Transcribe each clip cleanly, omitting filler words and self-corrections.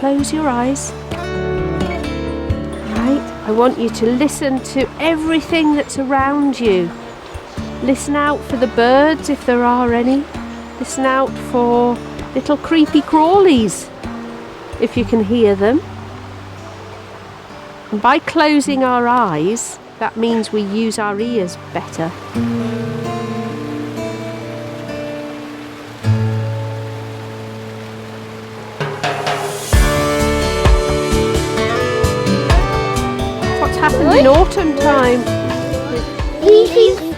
close your eyes. Right, I want you to listen to everything that's around you. Listen out for the birds if there are any. Listen out for little creepy crawlies if you can hear them. And by closing our eyes, that means we use our ears better. What's happened in autumn time?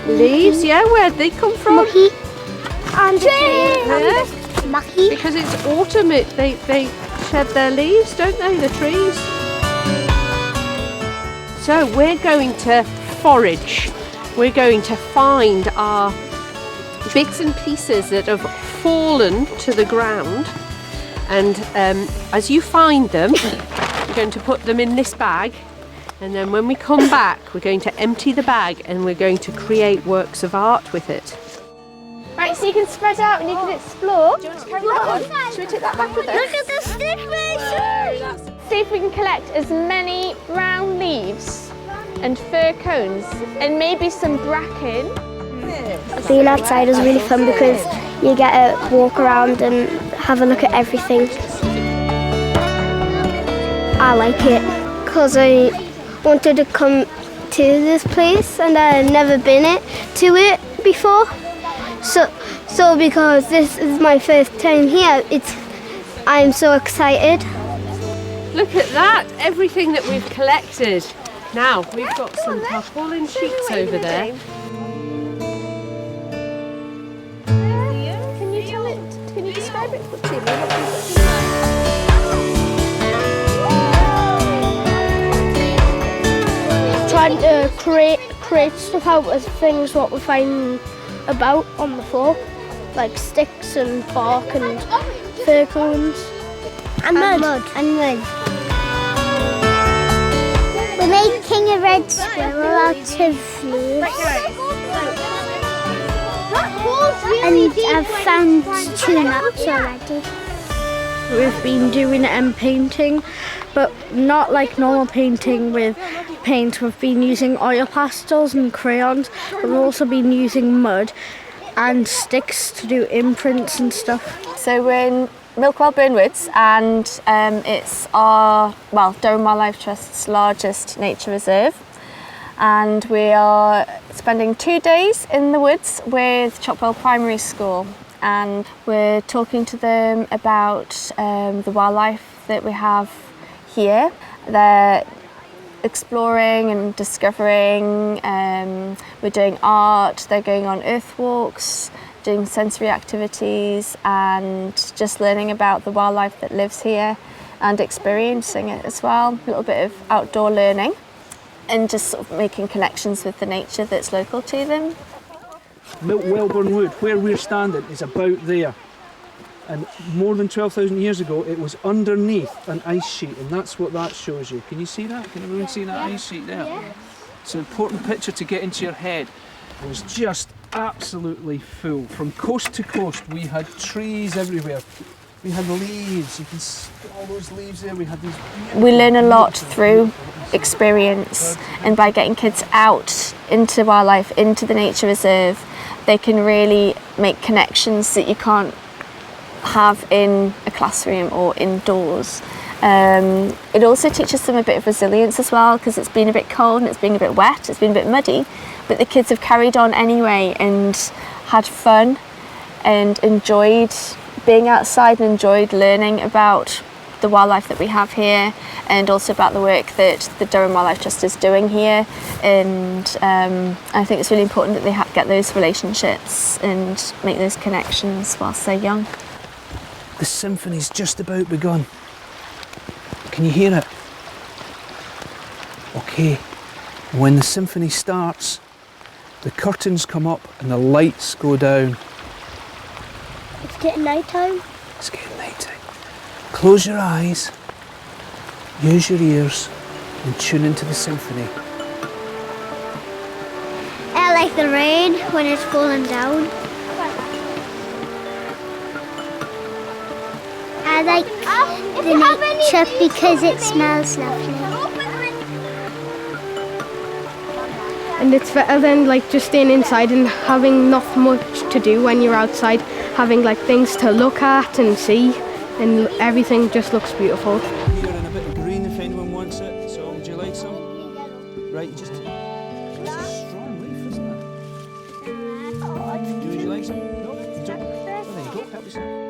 Leaves, yeah, where'd they come from? Mucky. And trees. Mucky. Because it's autumn, they shed their leaves, don't they, the trees? So we're going to forage. We're going to find our bits and pieces that have fallen to the ground. And as you find them, we're going to put them in this bag. And then when we come back, we're going to empty the bag and we're going to create works of art with it. Right, so you can spread out and you can explore. Do you want to carry that on? Should we take that back with us? Look at the stick mason! See if we can collect as many brown leaves and fir cones and maybe some bracken. Being outside is really fun because you get to walk around and have a look at everything. I like it because I wanted to come to this place and I had never been to it before. So because this is my first time here, I'm so excited. Look at that, everything that we've collected. Now, we've got some tarpaulin sheets over there. Can you describe it to me? Trying to create stuff out of things what we find about on the floor, like sticks and bark and fir cones. And mud. We're making a red squirrel out of leaves. And I've found 2 nuts already. We've been doing painting, but not like normal painting with paint. We've been using oil pastels and crayons. We've also been using mud and sticks to do imprints and stuff. So we're in Milkwellburn Woods and it's our, Durham Wildlife Trust's largest nature reserve. And we are spending 2 days in the woods with Chopwell Primary School. And we're talking to them about the wildlife that we have here. They're exploring and discovering, we're doing art, they're going on earth walks, doing sensory activities and just learning about the wildlife that lives here and experiencing it as well. A little bit of outdoor learning and just sort of making connections with the nature that's local to them. Milkwellburn Wood, where we're standing, is about there. And more than 12,000 years ago, it was underneath an ice sheet, and that's what that shows you. Can you see that? Can everyone see that ice sheet there? Yeah. It's an important picture to get into your head. It was just absolutely full. From coast to coast, we had trees everywhere. We had leaves, you can see all those leaves there. We had these. We learn a lot through experience, and by getting kids out into wildlife, into the nature reserve, they can really make connections that you can't have in a classroom or indoors. It also teaches them a bit of resilience as well, because it's been a bit cold and it's been a bit wet, it's been a bit muddy, but the kids have carried on anyway and had fun and enjoyed being outside and enjoyed learning about the wildlife that we have here and also about the work that the Durham Wildlife Trust is doing here. And I think it's really important that they get those relationships and make those connections whilst they're young. The symphony's just about begun. Can you hear it? Okay, when the symphony starts, the curtains come up and the lights go down. It's getting night time. It's getting night time. Close your eyes, use your ears and tune into the symphony. I like the rain when it's falling down. I like the nature because it smells lovely. And it's better than like just staying inside and having not much to do when you're outside, having like things to look at and see, and everything just looks beautiful. Here in a bit of green if anyone wants it, so would you like some? Right, just... It's a strong leaf, isn't it? Would you like some? No? Oh, there you go, help yourself.